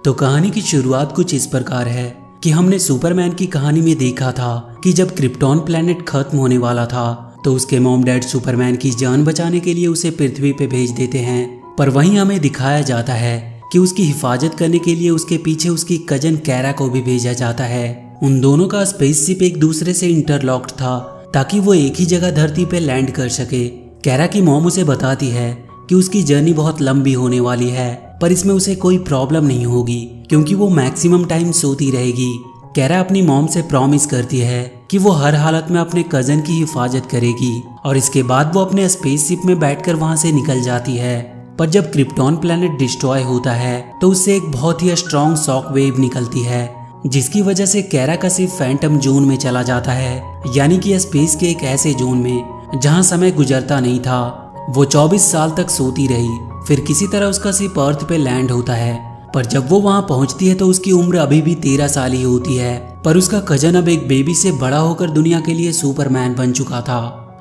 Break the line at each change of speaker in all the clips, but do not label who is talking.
तो कहानी की शुरुआत कुछ इस प्रकार है कि हमने सुपरमैन की कहानी में देखा था कि जब क्रिप्टॉन प्लेनेट खत्म होने वाला था तो उसके मॉम डैड सुपरमैन की जान बचाने के लिए उसे पृथ्वी पे भेज देते हैं। पर वहीं हमें दिखाया जाता है कि उसकी हिफाजत करने के लिए उसके पीछे उसकी कजन कैरा को भी भेजा जाता है। उन दोनों का स्पेसशिप एक दूसरे से इंटरलॉक्ड था ताकि वो एक ही जगह धरती पे लैंड कर सके। कैरा की मॉम उसे बताती है कि उसकी जर्नी बहुत लंबी होने वाली है, पर इसमें उसे कोई प्रॉब्लम नहीं होगी क्योंकि वो मैक्सिमम टाइम सोती रहेगी। कैरा अपनी मॉम से प्रॉमिस करती है कि वो हर हालत में अपने कजन की हिफाजत करेगी और इसके बाद वो अपने स्पेसशिप में बैठकर वहां से निकल जाती है। पर जब क्रिप्टॉन प्लेनेट डिस्ट्रॉय होता है तो उससे एक बहुत ही स्ट्रॉन्ग शॉक वेव निकलती है जिसकी वजह से कैरा का सिर्फ फैंटम जोन में चला जाता है, यानी कि स्पेस के एक ऐसे जोन में जहां समय गुजरता नहीं था। वो 24 साल तक सोती रही, फिर किसी तरह उसका सिर्फ अर्थ पे लैंड होता है। पर जब वो वहां पहुंचती है तो उसकी उम्र अभी भी 13 साल ही होती है। पर उसका कजन अब एक बेबी से बड़ा होकर दुनिया के लिए सुपरमैन बन चुका था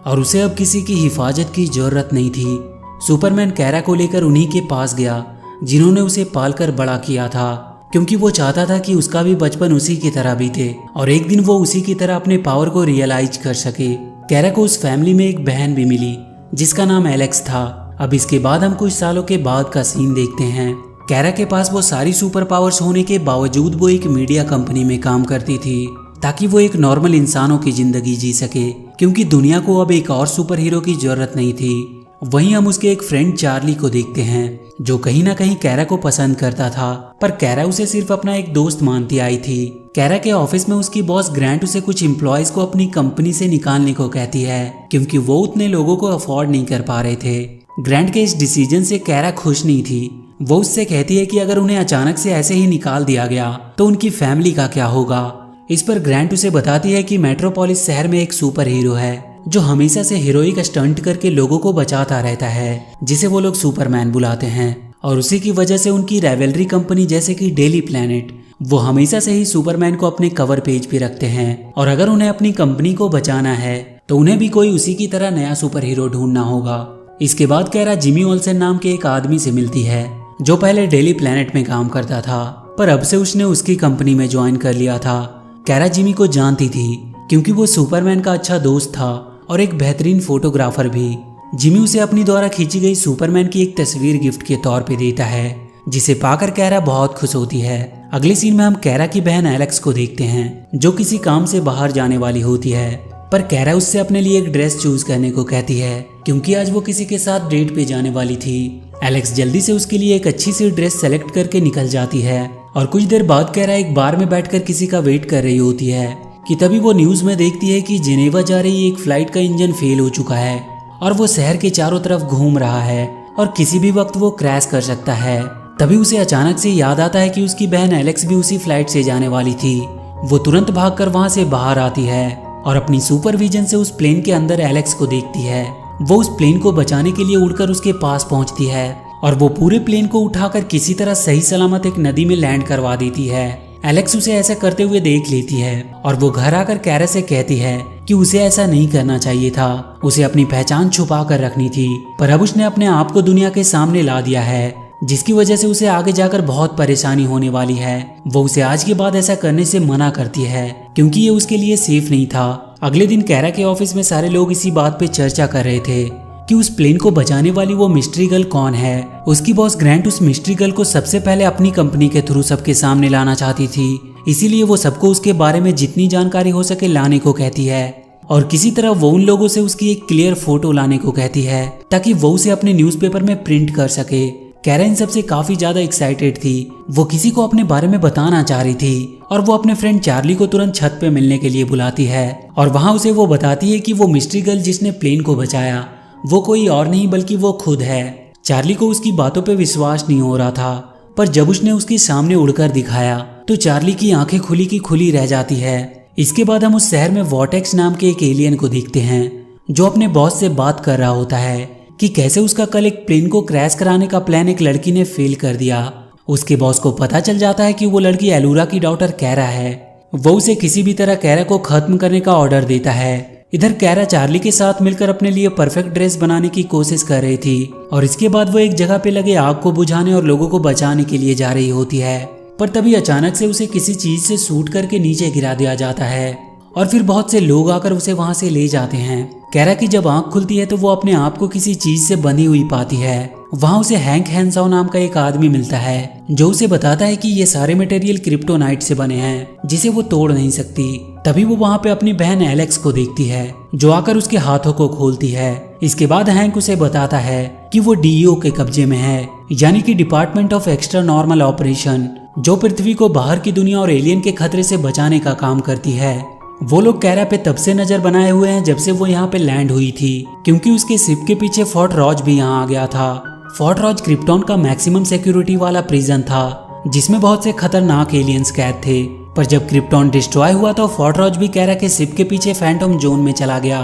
और उसे अब किसी की हिफाजत की जरूरत नहीं थी। सुपरमैन कैरा को लेकर उन्हीं के पास गया जिन्होंने उसे पालकर बड़ा किया था, क्योंकि वो चाहता था कि उसका भी बचपन उसी की तरह बीते और एक दिन वो उसी की तरह अपने पावर को रियलाइज कर सके। कैरा को उस फैमिली में एक बहन भी मिली जिसका नाम एलेक्स था। अब इसके बाद हम कुछ सालों के बाद का सीन देखते हैं। कैरा के पास वो सारी सुपर पावर्स होने के बावजूद वो एक मीडिया कंपनी में काम करती थी ताकि वो एक नॉर्मल इंसानों की जिंदगी जी सके, क्योंकि दुनिया को अब एक और सुपर हीरो की जरूरत नहीं थी। वहीं हम उसके एक फ्रेंड चार्ली को देखते हैं जो कहीं ना कहीं कैरा को पसंद करता था, पर कैरा उसे सिर्फ अपना एक दोस्त मानती आई थी। कैरा के ऑफिस में उसकी बॉस ग्रैंट उसे कुछ एम्प्लॉयज को अपनी कंपनी से निकालने को कहती है क्योंकि वो उतने लोगों को अफोर्ड नहीं कर पा रहे थे। ग्रैंट के इस डिसीजन से कैरा खुश नहीं थी। वो उससे कहती है कि अगर उन्हें अचानक से ऐसे ही निकाल दिया गया तो उनकी फैमिली का क्या होगा। इस पर ग्रैंट उसे बताती है कि मेट्रोपोलिस शहर में एक सुपर हीरो है जो हमेशा से हीरोइक स्टंट करके लोगों को बचाता रहता है, जिसे वो लोग सुपरमैन बुलाते हैं। और उसी की वजह से उनकी राइवलरी कंपनी जैसे कि डेली प्लेनेट वो हमेशा से ही सुपरमैन को अपने कवर पेज पे रखते हैं और अगर उन्हें अपनी कंपनी को बचाना है तो उन्हें भी कोई उसी की तरह नया सुपर हीरो ढूंढना होगा। इसके बाद कैरा जिमी ओल्सन नाम के एक आदमी से मिलती है जो पहले डेली प्लेनेट में काम करता था, पर अब से उसने उसकी कंपनी में ज्वाइन कर लिया था। कैरा जिमी को जानती थी क्योंकि वो सुपरमैन का अच्छा दोस्त था और एक बेहतरीन फोटोग्राफर भी। जिमी उसे अपनी द्वारा खींची गई सुपरमैन की एक तस्वीर गिफ्ट के तौर पे देता है, जिसे पाकर कैरा बहुत खुश होती है। अगले सीन में हम कैरा की बहन एलेक्स को देखते हैं जो किसी काम से बाहर जाने वाली होती है, पर कैरा उससे अपने लिए एक ड्रेस चूज करने को कहती है क्योंकि आज वो किसी के साथ डेट पे जाने वाली थी। एलेक्स जल्दी से उसके लिए एक अच्छी सी ड्रेस सेलेक्ट करके निकल जाती है और कुछ देर बाद कैरा एक बार में बैठकर किसी का वेट कर रही होती है कि तभी वो न्यूज में देखती है कि जेनेवा जा रही एक फ्लाइट का इंजन फेल हो चुका है और वो शहर के चारों तरफ घूम रहा है और किसी भी वक्त वो क्रैश कर सकता है। तभी उसे अचानक से याद आता है कि उसकी बहन एलेक्स भी उसी फ्लाइट से जाने वाली थी। वो तुरंत भागकर वहां से बाहर आती है और अपनी सुपरविजन से उस प्लेन के अंदर एलेक्स को देखती है। वो उस प्लेन को बचाने के लिए उड़कर उसके पास पहुंचती है और वो पूरे प्लेन को उठाकर किसी तरह सही सलामत एक नदी में लैंड करवा देती है। एलेक्स उसे ऐसा करते हुए देख लेती है और वो घर आकर कैरा से कहती है कि उसे ऐसा नहीं करना चाहिए था, उसे अपनी पहचान छुपा कर रखनी थी। पर अब उसने अपने आप को दुनिया के सामने ला दिया है जिसकी वजह से उसे आगे जाकर बहुत परेशानी होने वाली है। वो उसे आज के बाद ऐसा करने से मना करती है क्योंकि ये उसके लिए सेफ नहीं था। अगले दिन कैरा के ऑफिस में सारे लोग इसी बात पे चर्चा कर रहे थे कि उस प्लेन को बचाने वाली वो मिस्ट्री गर्ल कौन है। उसकी बॉस ग्रैंट उस मिस्ट्री गर्ल को सबसे पहले अपनी कंपनी के थ्रू सबके सामने लाना चाहती थी, इसीलिए वो सबको उसके बारे में जितनी जानकारी हो सके लाने को कहती है और किसी तरह वो उन लोगों से उसकी एक क्लियर फोटो लाने को कहती है ताकि वो उसे अपने न्यूज़पेपर में प्रिंट कर सके। कैरा इन सबसे काफी ज्यादा एक्साइटेड थी। वो किसी को अपने बारे में बताना चाह रही थी और वो अपने फ्रेंड चार्ली को तुरंत छत पे मिलने के लिए बुलाती है और वहां उसे वो बताती है कि वो मिस्ट्री गर्ल जिसने प्लेन को बचाया वो कोई और नहीं बल्कि वो खुद है। चार्ली को उसकी बातों पे विश्वास नहीं हो रहा था, पर जब उसने उसके सामने उड़कर दिखाया तो चार्ली की आंखें खुली की खुली रह जाती है। इसके बाद हम उस शहर में वॉर्टेक्स नाम के एक एलियन को देखते हैं जो अपने बॉस से बात कर रहा होता है कि कैसे उसका कल एक प्लेन को क्रैश कराने का प्लान एक लड़की ने फेल कर दिया। उसके बॉस को पता चल जाता है कि वो लड़की एलूरा की डॉटर कैरा है। वो उसे किसी भी तरह कैरा को खत्म करने का ऑर्डर देता है। इधर कैरा चार्ली के साथ मिलकर अपने लिए परफेक्ट ड्रेस बनाने की कोशिश कर रही थी और इसके बाद वो एक जगह पे लगे आग को बुझाने और लोगों को बचाने के लिए जा रही होती है। पर तभी अचानक से उसे किसी चीज से शूट करके नीचे गिरा दिया जाता है और फिर बहुत से लोग आकर उसे वहां से ले जाते हैं। कैरा की जब आंख खुलती है तो वो अपने आप को किसी चीज से बंधी हुई पाती है। वहां उसे हैंक हैंसाओ नाम का एक आदमी मिलता है जो उसे बताता है कि ये सारे मटेरियल क्रिप्टोनाइट से बने हैं जिसे वो तोड़ नहीं सकती। तभी वो वहां पे अपनी बहन एलेक्स को देखती है जो आकर उसके हाथों को खोलती है। इसके बाद हैंक उसे बताता है कि वो डीईओ के कब्जे में है, यानी कि department of extra normal operation, जो पृथ्वी को बाहर की दुनिया और एलियन के खतरे से बचाने का काम करती है। वो लोग कैरा पे तब से नजर बनाए हुए हैं जब से वो यहाँ पे लैंड हुई थी, क्योंकि उसके शिप के पीछे फोर्ट रॉज भी यहाँ आ गया था। फोर्ट रॉज क्रिप्टॉन का मैक्सिमम सिक्योरिटी वाला प्रिजन था जिसमें बहुत से खतरनाक एलियंस कैद थे। पर जब क्रिप्टॉन डिस्ट्रॉय हुआ तो फोर्ट रॉज भी कैरा के शिप के पीछे फैंटम जोन में चला गया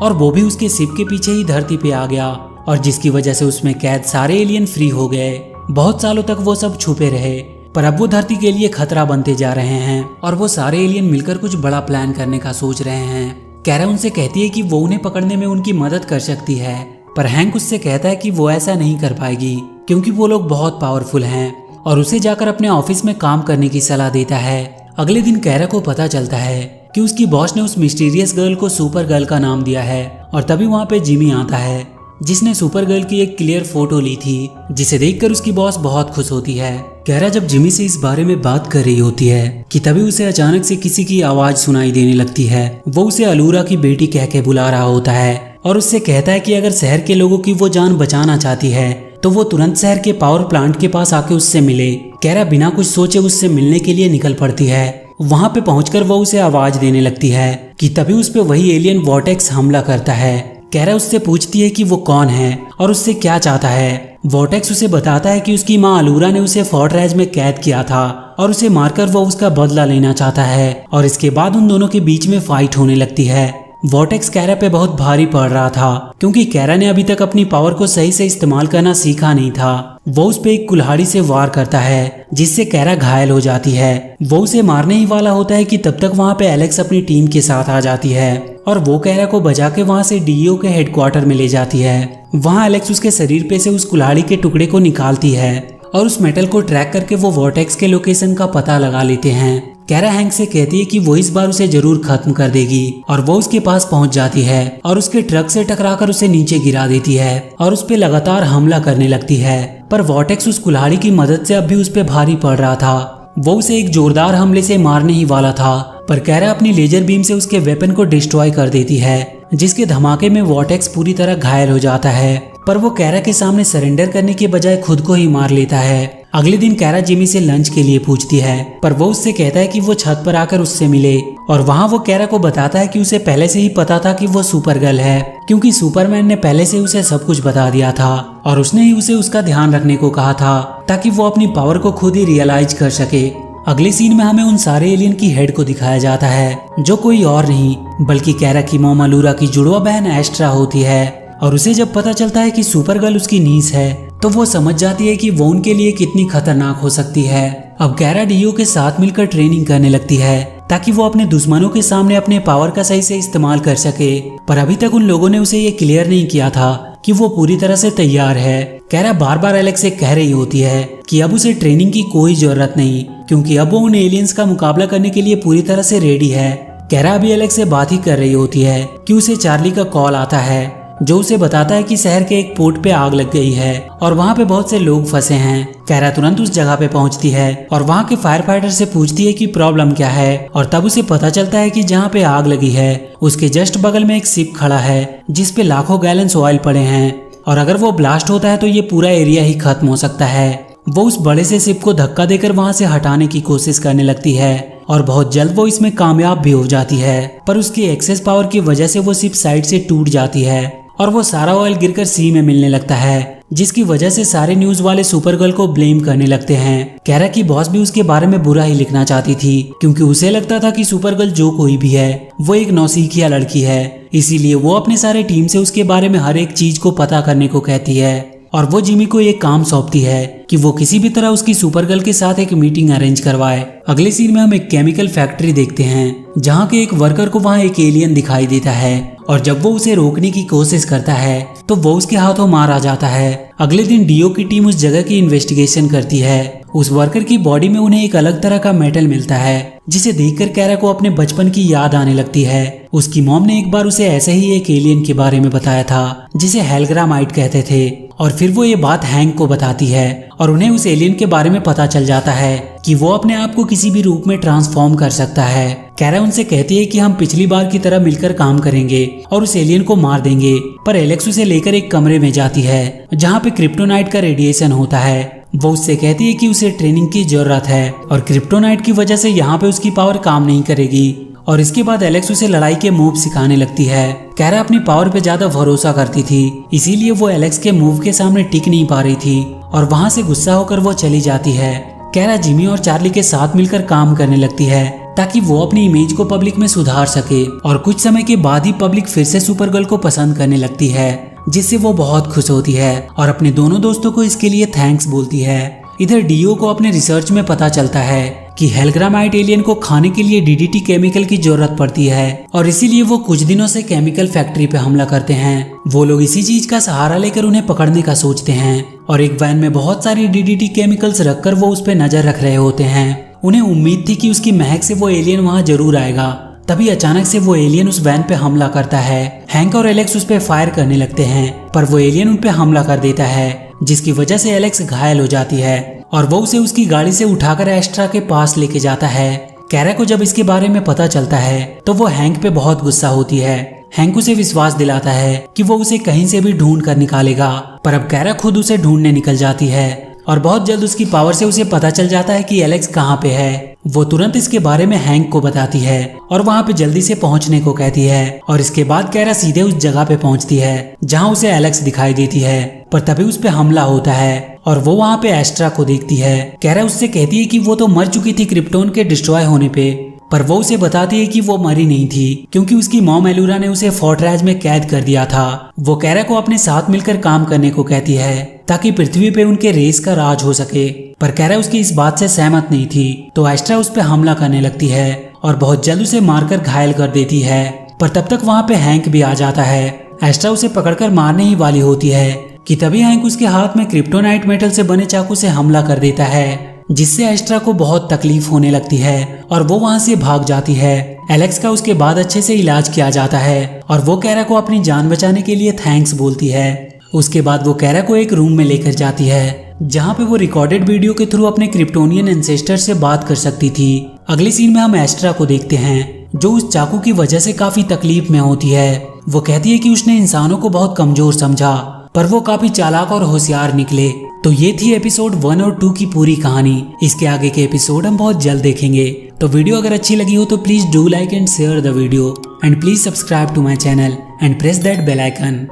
और वो भी उसके शिप के पीछे ही धरती पे आ गया, और जिसकी वजह से उसमें कैद सारे एलियन फ्री हो गए। बहुत सालों तक वो सब छुपे रहे, पर अब वो धरती के लिए खतरा बनते जा रहे हैं और वो सारे एलियन मिलकर कुछ बड़ा प्लान करने का सोच रहे हैं। कैरा उनसे कहती है कि वो उन्हें पकड़ने में उनकी मदद कर सकती है, पर हैंक उससे कहता है कि वो ऐसा नहीं कर पाएगी क्योंकि वो लोग बहुत पावरफुल हैं, और उसे जाकर अपने ऑफिस में काम करने की सलाह देता है। अगले दिन कैरा को पता चलता है कि उसकी बॉस ने उस मिस्टीरियस गर्ल को सुपर गर्ल का नाम दिया है, और तभी वहाँ पे जिमी आता है जिसने सुपर गर्ल की एक क्लियर फोटो ली थी, जिसे देखकर उसकी बॉस बहुत खुश होती है। कैरा जब जिमी से इस बारे में बात कर रही होती है कि तभी उसे अचानक से किसी की आवाज सुनाई देने लगती है। वो उसे अलूरा की बेटी कह के बुला रहा होता है और उससे कहता है कि अगर शहर के लोगों की वो जान बचाना चाहती है तो वो तुरंत शहर के पावर प्लांट के पास आके उससे मिले। कैरा बिना कुछ सोचे उससे मिलने के लिए निकल पड़ती है। वहां पे पहुंचकर वो उसे आवाज देने लगती है कि तभी उस पे वही एलियन वॉर्टेक्स हमला करता है। कैरा उससे पूछती है कि वो कौन है और उससे क्या चाहता है। वॉर्टेक्स उसे बताता है कि उसकी माँ अलूरा ने उसे फोर्टरेज में कैद किया था और उसे मारकर वो उसका बदला लेना चाहता है, और इसके बाद उन दोनों के बीच में फाइट होने लगती है। वॉर्टेक्स कैरा पे बहुत भारी पड़ रहा था क्योंकि कैरा ने अभी तक अपनी पावर को सही से इस्तेमाल करना सीखा नहीं था। वो उस पे एक कुल्हाड़ी से वार करता है जिससे कैरा घायल हो जाती है। वो उसे मारने ही वाला होता है कि तब तक वहाँ पे एलेक्स अपनी टीम के साथ आ जाती है और वो कैरा को बचा के वहाँ से डीईओ के हेडक्वार्टर में ले जाती है। वहाँ एलेक्स उसके शरीर पे से उस कुल्हाड़ी के टुकड़े को निकालती है और उस मेटल को ट्रैक करके वो वॉर्टेक्स के लोकेशन का पता लगा लेते हैं। कैरा हैंक से कहती है कि वो इस बार उसे जरूर खत्म कर देगी, और वो उसके पास पहुंच जाती है और उसके ट्रक से टकराकर उसे नीचे गिरा देती है और उस पे लगातार हमला करने लगती है। पर वॉर्टेक्स उस कुल्हाड़ी की मदद से अब भी उस पे भारी पड़ रहा था। वो उसे एक जोरदार हमले से मारने ही वाला था, पर कैरा अपनी लेजर बीम से उसके वेपन को डिस्ट्रॉय कर देती है, जिसके धमाके में वॉर्टेक्स पूरी तरह घायल हो जाता है। पर वो कैरा के सामने सरेंडर करने के बजाय खुद को ही मार लेता है। अगले दिन कैरा जिमी से लंच के लिए पूछती है, पर वो उससे कहता है कि वो छत पर आकर उससे मिले, और वहाँ वो कैरा को बताता है कि उसे पहले से ही पता था कि वो सुपर गर्ल है, क्योंकि सुपरमैन ने पहले से उसे सब कुछ बता दिया था और उसने ही उसे उसका ध्यान रखने को कहा था ताकि वो अपनी पावर को खुद ही रियलाइज कर सके। अगले सीन में हमें उन सारे एलियन की हेड को दिखाया जाता है जो कोई और नहीं बल्कि कैरा की मॉम अलूरा की जुड़वा बहन एस्ट्रा होती है, और उसे जब पता चलता है कि सुपर गर्ल उसकी नीस है तो वो समझ जाती है कि वो उनके लिए कितनी खतरनाक हो सकती है। अब कैरा डीईओ के साथ मिलकर ट्रेनिंग करने लगती है ताकि वो अपने दुश्मनों के सामने अपने पावर का सही से इस्तेमाल कर सके, पर अभी तक उन लोगों ने उसे ये क्लियर नहीं किया था कि वो पूरी तरह से तैयार है। कैरा बार बार एलेक्स से कह रही होती है कि अब उसे ट्रेनिंग की कोई जरूरत नहीं, क्योंकि अब वो उन एलियंस का मुकाबला करने के लिए पूरी तरह से रेडी है। कैरा अभी एलेक्स से बात ही कर रही होती है कि उसे चार्ली का कॉल आता है जो उसे बताता है कि शहर के एक पोर्ट पे आग लग गई है और वहाँ पे बहुत से लोग फंसे हैं। कैरा तुरंत उस जगह पे पहुँचती है और वहाँ के फायर फाइटर से पूछती है कि प्रॉब्लम क्या है, और तब उसे पता चलता है कि जहाँ पे आग लगी है उसके जस्ट बगल में एक शिप खड़ा है जिसपे लाखों गैलन्स ऑयल पड़े हैं, और अगर वो ब्लास्ट होता है तो ये पूरा एरिया ही खत्म हो सकता है। वो उस बड़े से शिप को धक्का देकर वहाँ से हटाने की कोशिश करने लगती है और बहुत जल्द वो इसमें कामयाब भी हो जाती है, पर उसकी एक्सेस पावर की वजह से वो शिप साइड से टूट जाती है और वो सारा ऑयल गिरकर सी में मिलने लगता है, जिसकी वजह से सारे न्यूज वाले सुपर गर्ल को ब्लेम करने लगते हैं। कैरा की बॉस भी उसके बारे में बुरा ही लिखना चाहती थी, क्योंकि उसे लगता था कि सुपर गर्ल जो कोई भी है वो एक नौसिखिया लड़की है, इसीलिए वो अपने सारे टीम से उसके बारे में हर एक चीज को पता करने को कहती है। और वो जिमी को एक काम सौंपती है कि वो किसी भी तरह उसकी सुपर गर्ल के साथ एक मीटिंग अरेंज करवाए। अगले सीन में हम एक केमिकल फैक्ट्री देखते हैं जहाँ के एक वर्कर को वहाँ एक एलियन दिखाई देता है, और जब वो उसे रोकने की कोशिश करता है तो वो उसके हाथों मारा जाता है। अगले दिन डीओ की टीम उस जगह की इन्वेस्टिगेशन करती है। उस वर्कर की बॉडी में उन्हें एक अलग तरह का मेटल मिलता है जिसे देखकर कैरा को अपने बचपन की याद आने लगती है। उसकी मॉम ने एक बार उसे ऐसे ही एक एलियन के बारे में बताया था जिसे हेलग्रामाइट कहते थे, और फिर वो ये बात हैंक को बताती है और उन्हें उस एलियन के बारे में पता चल जाता है कि वो अपने आप को किसी भी रूप में ट्रांसफॉर्म कर सकता है। कैरा उनसे कहती है कि हम पिछली बार की तरह मिलकर काम करेंगे और उस एलियन को मार देंगे, पर एलेक्स उसे लेकर एक कमरे में जाती है जहाँ पे क्रिप्टोनाइट का रेडिएशन होता है। वो उससे कहती है कि उसे ट्रेनिंग की जरूरत है और क्रिप्टोनाइट की वजह से यहाँ पे उसकी पावर काम नहीं करेगी। और इसके बाद एलेक्स उसे लड़ाई के मूव सिखाने लगती है। कैरा अपनी पावर पे ज्यादा भरोसा करती थी, इसीलिए वो एलेक्स के मूव के सामने टिक नहीं पा रही थी और वहाँ से गुस्सा होकर वो चली जाती है। कैरा जिमी और चार्ली के साथ मिलकर काम करने लगती है ताकि वो अपनी इमेज को पब्लिक में सुधार सके, और कुछ समय के बाद ही पब्लिक फिर से सुपरगर्ल को पसंद करने लगती है, जिससे वो बहुत खुश होती है और अपने दोनों दोस्तों को इसके लिए थैंक्स बोलती है। इधर डीओ को अपने रिसर्च में पता चलता है कि हेलग्रामाइट एलियन को खाने के लिए डीडीटी केमिकल की जरूरत पड़ती है और इसीलिए वो कुछ दिनों से केमिकल फैक्ट्री पे हमला करते हैं। वो लोग इसी चीज का सहारा लेकर उन्हें पकड़ने का सोचते हैं और एक वैन में बहुत सारी डीडीटी केमिकल्स रखकर वो उस पे नजर रख रहे होते हैं। उन्हें उम्मीद थी कि उसकी महक से वो एलियन वहाँ जरूर आएगा। तभी अचानक से वो एलियन उस वैन पे हमला करता है। हैंक और एलेक्स उस पे फायर करने लगते हैं, पर वो एलियन उन पे हमला कर देता है, जिसकी वजह से एलेक्स घायल हो जाती है और वो उसे उसकी गाड़ी से उठाकर एस्ट्रा के पास लेके जाता है। कैरा को जब इसके बारे में पता चलता है तो वो हैंक पे बहुत गुस्सा होती है। हैंक उसे विश्वास दिलाता है कि वो उसे कहीं से भी ढूंढ कर निकालेगा, पर अब कैरा खुद उसे ढूंढने निकल जाती है और बहुत जल्द उसकी पावर से उसे पता चल जाता है कि एलेक्स कहाँ पे है। वो तुरंत इसके बारे में हैंक को बताती है और वहाँ पे जल्दी से पहुँचने को कहती है, और इसके बाद कैरा सीधे उस जगह पे पहुँचती है जहाँ उसे एलेक्स दिखाई देती है, पर तभी उस पे हमला होता है और वो वहाँ पे एस्ट्रा को देखती है। कैरा उससे कहती है कि वो तो मर चुकी थी क्रिप्टोन के डिस्ट्रॉय होने पे, पर वो उसे बताती है कि वो मरी नहीं थी क्योंकि उसकी मॉम एलुरा ने उसे फोर्टरेज में कैद कर दिया था। वो कैरा को अपने साथ मिलकर काम करने को कहती है ताकि पृथ्वी पे उनके रेस का राज हो सके, पर कैरा उसकी इस बात से सहमत नहीं थी। तो एस्ट्रा उस पे हमला करने लगती है और बहुत जल्द उसे मारकर घायल कर देती है, पर तब तक वहाँ पे हैंक भी आ जाता है। एस्ट्रा उसे पकड़कर मारने ही वाली होती है कि तभी हैंक उसके हाथ में क्रिप्टोनाइट मेटल से बने चाकू से हमला कर देता है, जिससे एस्ट्रा को बहुत तकलीफ होने लगती है और वो वहाँ से भाग जाती है। एलेक्स का उसके बाद अच्छे से इलाज किया जाता है और वो कैरा को अपनी जान बचाने के लिए थैंक्स बोलती है। उसके बाद वो कैरा को एक रूम में लेकर जाती है जहाँ पे वो रिकॉर्डेड वीडियो के थ्रू अपने क्रिप्टोनियन एंसेस्टर से बात कर सकती थी। अगली सीन में हम एस्ट्रा को देखते हैं जो उस चाकू की वजह से काफी तकलीफ में होती है। वो कहती है कि उसने इंसानों को बहुत कमजोर समझा, पर वो काफी चालाक और होशियार निकले। तो ये थी एपिसोड 1 और 2 की पूरी कहानी। इसके आगे के एपिसोड हम बहुत जल्द देखेंगे। तो वीडियो अगर अच्छी लगी हो तो please do like and share the video and please subscribe to my channel and press that bell icon.